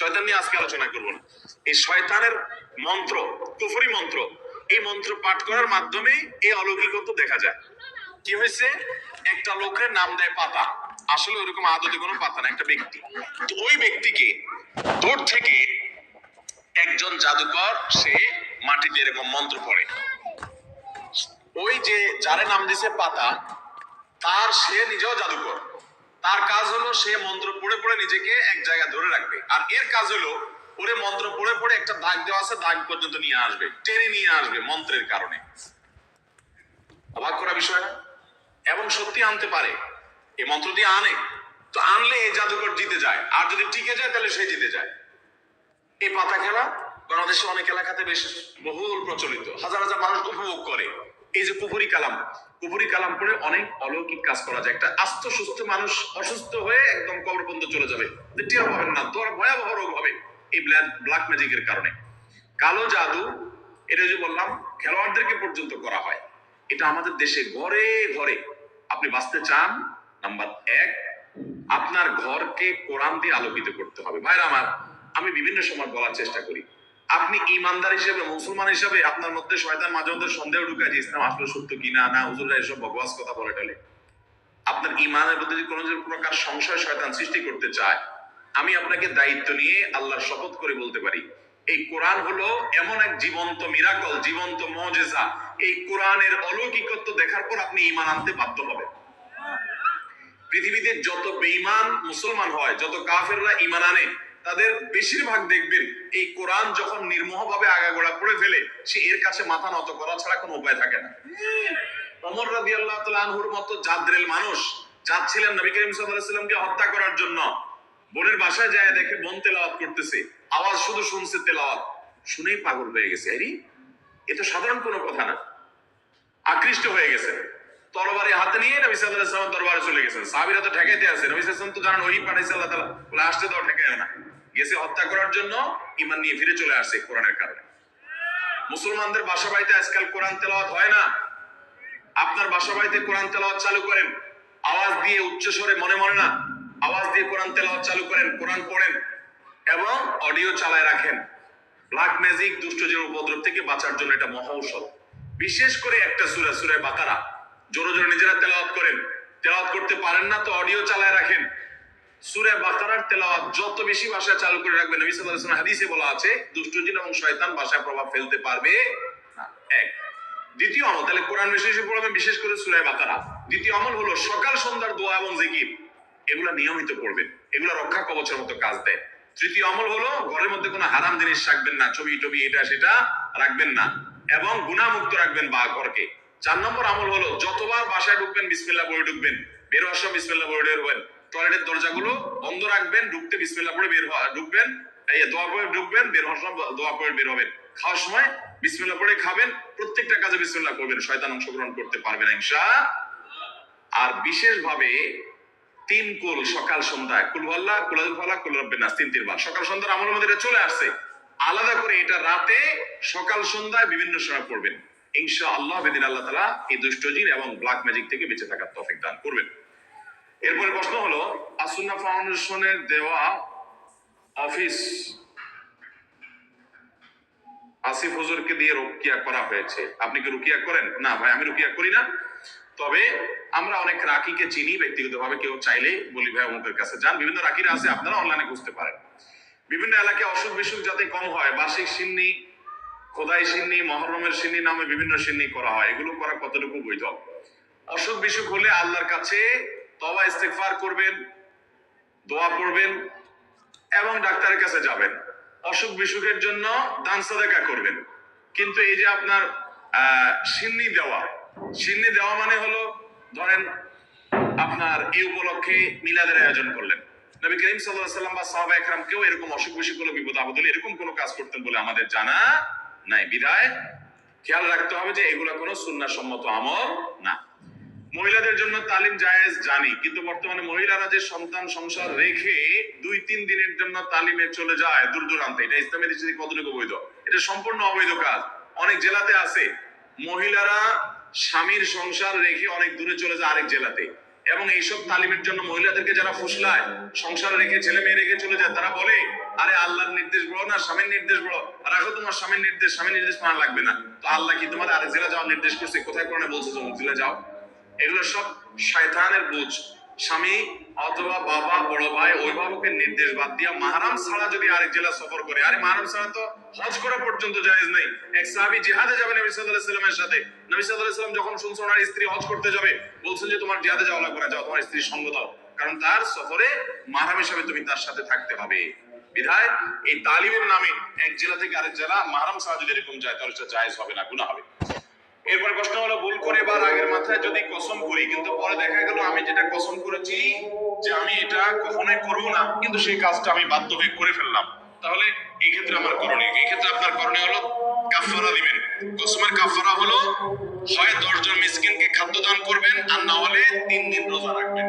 শয়তান নিয়ে আজকে আলোচনা করবো না। এই শয়তানের মন্ত্র, কুফরি মন্ত্র, এই মন্ত্র পাঠ করার মাধ্যমে এই অলৌকিকত্ব দেখা যায়। কি হয়েছে, একটা লোকের নাম দেয় পাতা, আসলে ওরকম আদতে কোনো পাতা না, একটা ব্যক্তি। তো ওই ব্যক্তিকে দূর থেকে একজন জাদুকর সে মাটিতে এরকম মন্ত্র পড়ে, ওই যে যারে নাম দিছে পাতা তার সে নিজেও জাদুকর, তার কাজ হলো সে মন্ত্র পড়ে পড়ে নিজেকে এক জায়গায় ধরে রাখবে, আর এর কাজ হলো ওরে মন্ত্র পড়ে পড়ে একটা দাগ দেওয়া আছে, দাগ পর্যন্ত নিয়ে আসবে, টেনে নিয়ে আসবে মন্ত্রের কারণে। অবাক করা বিষয় না? এবং সত্যি আনতে পারে, এই মন্ত্র দিয়ে আনে, তো আনলে এই জাদুকর জিতে যায়, আর যদি টিকে যায় তাহলে সে জিতে যায়। এই পাতা খেলা বাংলাদেশে অনেক এলাকাতে বেশ বহুল প্রচলিত, হাজার হাজার মানুষ উপভোগ করে। এই যে কুফরি কালাম পড়ে অনেক অলৌকিক কাজ করা যায়। একটা আস্ত সুস্থ মানুষ অসুস্থ হয়ে একদম কবর পর্যন্ত চলে যাবে, টের পাবেন না, তোর ভয়াবহ রোগ হবে এই ব্ল্যাক ম্যাজিকের কারণে। কালো জাদু, এটা যে বললাম খেলোয়াড়দেরকে পর্যন্ত করা হয়। এটা আমাদের দেশে ঘরে ঘরে। আপনি বাঁচতে চান, নাম্বার 1, আপনার ঘরকে কোরআন দিয়ে আলোকিত করতে হবে। ভাইরা আমার, আমি বিভিন্ন সময় বলার চেষ্টা করি, আপনি ইমানদার হিসেবে, মুসলমান হিসেবে আপনার মধ্যে শয়তান মাঝে মধ্যে সন্দেহ ঢুকায় যে ইসলাম আসলে সত্য কিনা, না হুজুররা এসব বকওয়াস কথা বলে টলে। আপনার ইমানের মধ্যে যদি কোনো প্রকার সংশয় শয়তান সৃষ্টি করতে চায়, আমি আপনাকে দায়িত্ব নিয়ে আল্লাহর শপথ করে বলতে পারি, এই কোরআন হলো এমন এক জীবন্ত মিরাকল, জীবন্ত মুজিজা। এই কোরআনের অলৌকিকত্ব দেখার পর আপনি ঈমান আনতে বাধ্য হবেন। পৃথিবীতে যত বেঈমান মুসলমান হয়, যত কাফেররা ঈমান আনে, তাদের বেশিরভাগ দেখবেন এই কোরআন যখন নির্মোহভাবে আগাগোড়া পড়ে ফেলে, সে এর কাছে মাথা নত করা ছাড়া কোনো উপায় থাকে না। ওমর রাদিয়াল্লাহু তাআলা আনহুর মতো জাদরেল মানুষ যাচ্ছিলেন নবী করিম সাল্লাল্লাহু আলাইহি ওয়াসাল্লামকে হত্যা করার জন্য, বোনের বাসায় যায় দেখে বোন তেলাওয়াত করতেছে, আওয়াজ শুধু শুনছে, তেলাওয়াত শুনেই পাগল হয়ে গেছে। আরে এ তো সাধারণ কোনো কথা না, আকৃষ্ট হয়ে গেছে। তরবারি হাতে নিয়ে নবী সাল্লাল্লাহু আলাইহি ওয়াসাল্লাম দরবারে চলে গেছেন। সাহাবীরা তো ঠেকাইতে আছে, নবী সাল্লাল্লাহু আলাইহি ওয়াসাল্লাম তো জানেন ওহী পাঠাইছে আল্লাহ তাআলা, বলে আসতে দাও, ঠেকাইও না। গেছে হত্যা করার জন্য, ঈমান নিয়ে ফিরে চলে আসছে কোরআনের কারণে। মুসলমানদের বাসা বাড়িতে আজকাল কোরআন তেলাওয়াত হয় না। আপনার বাসা বাড়িতে কোরআন তেলাওয়াত চালু করেন, আওয়াজ দিয়ে, উচ্চ স্বরে, মনে মনে না, আওয়াজ দিয়ে কোরআন তেলাওয়াত চালু করেন, কোরআন পড়েন এবং অডিও চালায় রাখেন। ব্ল্যাক ম্যাজিক, দুষ্টজির উপদ্রব থেকে বাঁচার জন্য এটা মহা ঔষধ। বিশেষ করে একটা সূরা, সূরা বাকারা জোরে জোরে নিজেরা তেলাওয়াত করেন। তেলাওয়াত করতে পারেন না তো অডিও চালায় রাখেন। সূরা বাকারার তেলাওয়াত যত বেশি ভাষায় চালু করে রাখবেন, নবী সাল্লাল্লাহু আলাইহি ওয়াসাল্লাম হাদিসে বলা আছে, দুষ্টজিন এবং শয়তান ভাষায় প্রভাব ফেলতে পারবে না। এক। দ্বিতীয় আমল, তাহলে কোরআন বেশি বেশি পড়বেন, বিশেষ করে সূরা বাকারা। দ্বিতীয় আমল হলো সকাল সন্ধ্যার দোয়া এবং জিকির, এগুলা নিয়মিত পড়বেন, এগুলা রক্ষা কবচের মতো কাজ দেয়। তৃতীয় আমল হলো ঘরের মধ্যে কোনো হারাম জিনিস রাখবেন না, ছবি টবি এটা সেটা রাখবেন না, এবং গুনাহমুক্ত রাখবেন বা ঘরকে। 4 নম্বর আমল হলো যতবার বাসায় ঢুকবেন বিসমিল্লাহ বলে ঢুকবেন, বের হওয়ার সময় বিসমিল্লাহ বলে বের হবেন। টয়লেটের দরজাগুলো বন্ধ রাখবেন, ঢুকতে বিসমিল্লাহ পড়ে বের হওয়া ঢুকবেন, এই দোয়া পড়ে ঢুকবেন, বের হওয়ার সময় দোয়া পড়ে বের হবেন। খাওয়ার সময় বিসমিল্লাহ পড়ে খাবেন, প্রত্যেকটা কাজে বিসমিল্লাহ করবেন, শয়তান অংশগ্রহণ করতে পারবে না ইনশাআল্লাহ। আর বিশেষভাবে 3 কুল সকাল সন্ধ্যায়, কুল আল্লাহ, কুল ফালাক, কুল রব্বিন নাস, 3 বার সকাল সন্ধ্যার আমলের মধ্যে এটা চলে আসছে। আলাদা করে এটা রাতে, সকাল সন্ধ্যায় বিভিন্ন সময় পড়বেন ইনশাআল্লাহ। বেদিন আল্লাহ তাআলা এই দুষ্টজিন এবং ব্ল্যাক ম্যাজিক থেকে বেঁচে থাকার তৌফিক দান করবেন। এরপরে প্রশ্ন হলো, আসুন্নাহ ফাউন্ডেশনের দেওয়া অফিস আসিফ হুজুরকে দিয়ে রুকিয়া করা হয়েছে, আপনি কি রুকিয়া করেন? না ভাই, আমি রুকিয়া করি না। তবে আমরা অনেক রাকিকে চিনি ব্যক্তিগতভাবে, কেউ চাইলে বলি ভাই অমুকের কাছে যান, বিভিন্ন রাকিরা আছে, আপনারা অনলাইনে বুঝতে পারেন। বিভিন্ন এলাকায় অসুখ বিসুখ যাতে কম হয়, বার্ষিক সিন্নি, খোদাই সিন্নি, মহরমের সিন্নি নামে বিভিন্ন সিন্নি করা হয়, এগুলো করা কতটুকু বৈধ? অসুখ বিসুখ হলে আল্লাহর কাছে তওবা ইস্তেগফার করবেন, দোয়া পড়বেন এবং ডাক্তারের কাছে যাবেন। অসুখ বিসুখের জন্য দান সাদাকা করবেন। কিন্তু এই যে আপনার সিন্নি দেওয়া মানে হলো, ধরেন আপনার এই উপলক্ষে মিলাদের আয়োজন করলেন, নবী করিম সাল্লাল্লাহু আলাইহি ওয়াসাল্লাম বা সাহাবায়ে কেরাম কেউ এরকম অসুখ বিসুখ হলো, বিপদ আপদ হলে এরকম কোনো কাজ করতেন বলে আমাদের জানা নাই। বিধায় খেয়াল রাখতে হবে যে এগুলা কোনো সুন্নাহ সম্মত আমল না। মহিলাদের জন্য তালিম জায়েজ জানি, কিন্তু বর্তমানে মহিলারা যে সন্তান সংসার রেখে 2-3 দিনের জন্য তালিমে চলে যায় দূর দূরান্তে, এটা ইসলামের দৃষ্টিতে কতটুকু বৈধ? এটা সম্পূর্ণ অবৈধ কাজ। অনেক জেলাতে আছে মহিলারা স্বামীর সংসার রেখে অনেক দূরে চলে যায় আরেক জেলাতে, এবং এইসব তালিমের জন্য মহিলাদেরকে যারা ফুসলায়, সংসার রেখে ছেলে মেয়ে রেখে চলে যায়, তারা বলে আরে আল্লাহর নির্দেশ বড় না স্বামীর নির্দেশ বড়, রাখো তোমার স্বামীর নির্দেশ মানা লাগবে না। তো আল্লাহ কি তোমার আরেক জেলা যাওয়ার নির্দেশ করছে? কোথায় কোরআনে বলছে যে অমুক জেলা যাও? এগুলো সব শয়তানের বুঝ। স্বামী অথবা বাবা, বড় ভাই, অভিভাবকের নির্দেশ বাদ দিয়া মাহরাম ছাড়া যদি আরেক জেলা সফর করে, আরে মাহরাম ছাড়া তো হজ করা পর্যন্ত জায়েজ নেই। এক সাহাবী জিহাদে যাবে নবী সাল্লাল্লাহু আলাইহি ওয়াসাল্লামের সাথে, নবী সাল্লাল্লাহু আলাইহি ওয়াসাল্লাম যখন শুনছেন ওনার স্ত্রী হজ করতে যাবে, বলছেন যে তোমার জিহাদে যাওয়া লাগবে না, যাও তোমার স্ত্রীর সঙ্গ দাও, কারণ তার সফরে মাহরাম হিসেবে তুমি তার সাথে থাকতে হবে। বিধায় এই তালিমের নামে এক জেলা থেকে আরেক জেলা মাহরাম ছাড়া যদি এরকম যায়, তাহলে সেটা জায়েজ হবে না, গুনাহ হবে। এরপর প্রশ্ন হলো, ভুল করে বা রাগের মাথায় যদি কসম করি, কিন্তু পরে দেখা গেল আমি যেটা কসম করেছি যে আমি এটা কখনোই করব না, কিন্তু সেই কাজটা আমি বাধ্য হয়ে করে ফেললাম, তাহলে এই ক্ষেত্রে আমার করণীয় কি? এই ক্ষেত্রে আপনার করণীয় হলো কাফারা দিবেন। কসমের কাফারা হলো হয় 10 জন মিসকিনকে খাদ্য দান করবেন, আর না হলে 3 দিন রোজা রাখবেন।